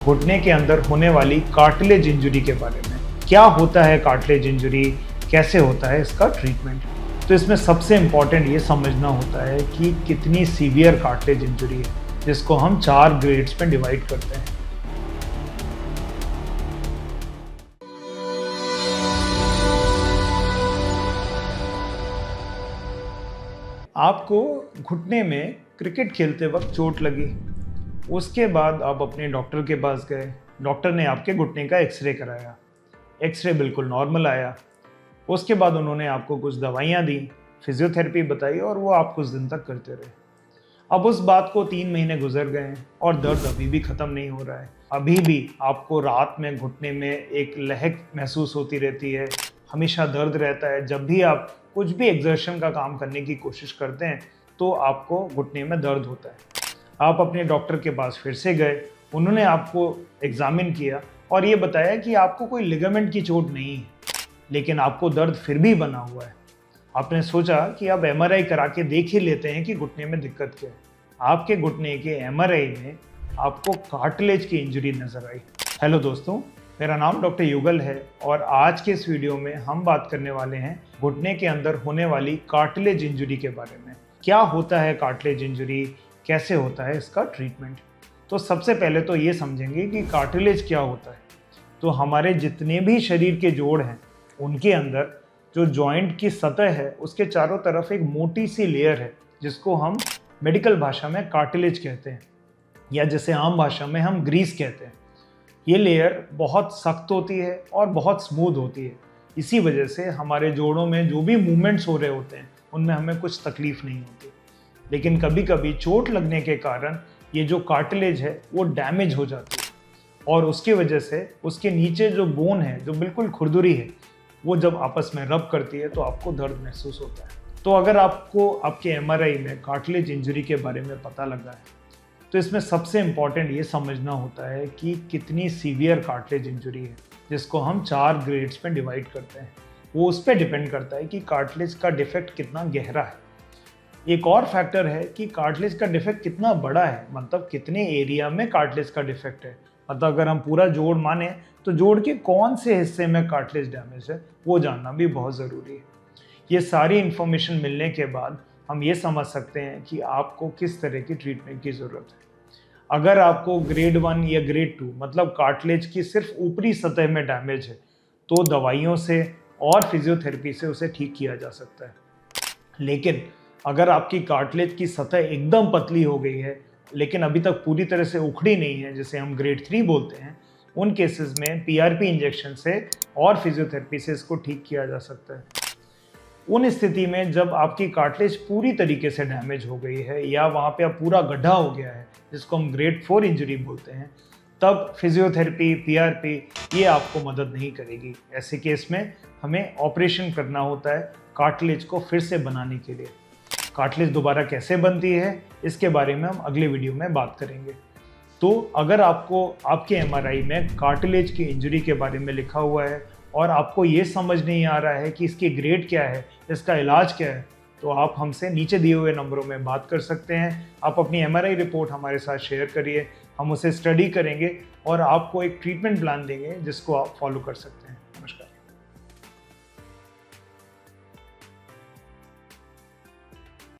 घुटने के अंदर होने वाली कार्टिलेज इंजरी के बारे में। क्या होता है कार्टिलेज इंजरी, कैसे होता है इसका ट्रीटमेंट। तो इसमें सबसे इम्पॉर्टेंट ये समझना होता है कि कितनी सीवियर कार्टिलेज इंजरी है, जिसको हम 4 ग्रेड्स में डिवाइड करते हैं। आपको घुटने में क्रिकेट खेलते वक्त चोट लगी, उसके बाद आप अपने डॉक्टर के पास गए। डॉक्टर ने आपके घुटने का एक्सरे कराया, एक्सरे बिल्कुल नॉर्मल आया। उसके बाद उन्होंने आपको कुछ दवाइयाँ दी, फिजियोथेरेपी बताई और वो आप कुछ दिन तक करते रहे। अब उस बात को 3 महीने गुजर गए हैं और दर्द अभी भी ख़त्म नहीं हो रहा है। अभी भी आपको रात में घुटने में एक लहक महसूस होती रहती है, हमेशा दर्द रहता है। जब भी आप कुछ भी एक्सर्शन का काम करने की कोशिश करते हैं तो आपको घुटने में दर्द होता है। आप अपने डॉक्टर के पास फिर से गए, उन्होंने आपको एग्जामिन किया और ये बताया कि आपको कोई लिगामेंट की चोट नहीं है, लेकिन आपको दर्द फिर भी बना हुआ है। आपने सोचा कि अब एमआरआई करा के देख ही लेते हैं कि घुटने में दिक्कत क्या है। आपके घुटने के एमआरआई में आपको कार्टिलेज की इंजरी नजर आई। हेलो दोस्तों, मेरा नाम डॉक्टर युगल है और आज के इस वीडियो में हम बात करने वाले हैं घुटने के अंदर होने वाली कार्टिलेज इंजरी के बारे में। क्या होता है कार्टिलेज इंजरी, कैसे होता है इसका ट्रीटमेंट। तो सबसे पहले तो ये समझेंगे कि कार्टिलेज क्या होता है। तो हमारे जितने भी शरीर के जोड़ हैं उनके अंदर जो जॉइंट की सतह है उसके चारों तरफ एक मोटी सी लेयर है, जिसको हम मेडिकल भाषा में कार्टिलेज कहते हैं या जिसे आम भाषा में हम ग्रीस कहते हैं। ये लेयर बहुत सख्त होती है और बहुत स्मूथ होती है। इसी वजह से हमारे जोड़ों में जो भी मूवमेंट्स हो रहे होते हैं उनमें हमें कुछ तकलीफ नहीं होती। लेकिन कभी कभी चोट लगने के कारण ये जो कार्टिलेज है वो डैमेज हो जाती है और उसकी वजह से उसके नीचे जो बोन है, जो बिल्कुल खुरदुरी है, वो जब आपस में रब करती है तो आपको दर्द महसूस होता है। तो अगर आपको आपके एमआरआई में कार्टिलेज इंजरी के बारे में पता लगा है तो इसमें सबसे इम्पॉर्टेंट ये समझना होता है कि कितनी सीवियर कार्टिलेज इंजरी है, जिसको हम 4 ग्रेड्स में डिवाइड करते हैं। वो उस पर डिपेंड करता है कि कार्टिलेज का डिफेक्ट कितना गहरा है। एक और फैक्टर है कि कार्टिलेज का डिफेक्ट कितना बड़ा है, मतलब कितने एरिया में कार्टिलेज का डिफेक्ट है। मतलब अगर हम पूरा जोड़ माने तो जोड़ के कौन से हिस्से में कार्टिलेज डैमेज है वो जानना भी बहुत ज़रूरी है। ये सारी इन्फॉर्मेशन मिलने के बाद हम ये समझ सकते हैं कि आपको किस तरह की ट्रीटमेंट की ज़रूरत है। अगर आपको ग्रेड 1 या ग्रेड 2 मतलब कार्टिलेज की सिर्फ ऊपरी सतह में डैमेज है तो दवाइयों से और फिजियोथेरेपी से उसे ठीक किया जा सकता है। लेकिन अगर आपकी कार्टिलेज की सतह एकदम पतली हो गई है लेकिन अभी तक पूरी तरह से उखड़ी नहीं है, जिसे हम ग्रेड 3 बोलते हैं, उन केसेस में पीआरपी इंजेक्शन से और फिजियोथेरेपी से इसको ठीक किया जा सकता है। उन स्थिति में जब आपकी कार्टिलेज पूरी तरीके से डैमेज हो गई है या वहाँ पे अब पूरा गड्ढा हो गया है, जिसको हम ग्रेड 4 इंजरी बोलते हैं, तब फिजियोथेरेपी, पीआरपी ये आपको मदद नहीं करेगी। ऐसे केस में हमें ऑपरेशन करना होता है कार्टिलेज को फिर से बनाने के लिए। कार्टिलेज दोबारा कैसे बनती है इसके बारे में हम अगले वीडियो में बात करेंगे। तो अगर आपको आपके एमआरआई में कार्टिलेज की इंजरी के बारे में लिखा हुआ है और आपको ये समझ नहीं आ रहा है कि इसकी ग्रेड क्या है, इसका इलाज क्या है, तो आप हमसे नीचे दिए हुए नंबरों में बात कर सकते हैं। आप अपनी एमआरआई रिपोर्ट हमारे साथ शेयर करिए, हम उसे स्टडी करेंगे और आपको एक ट्रीटमेंट प्लान देंगे जिसको आप फॉलो कर सकते हैं।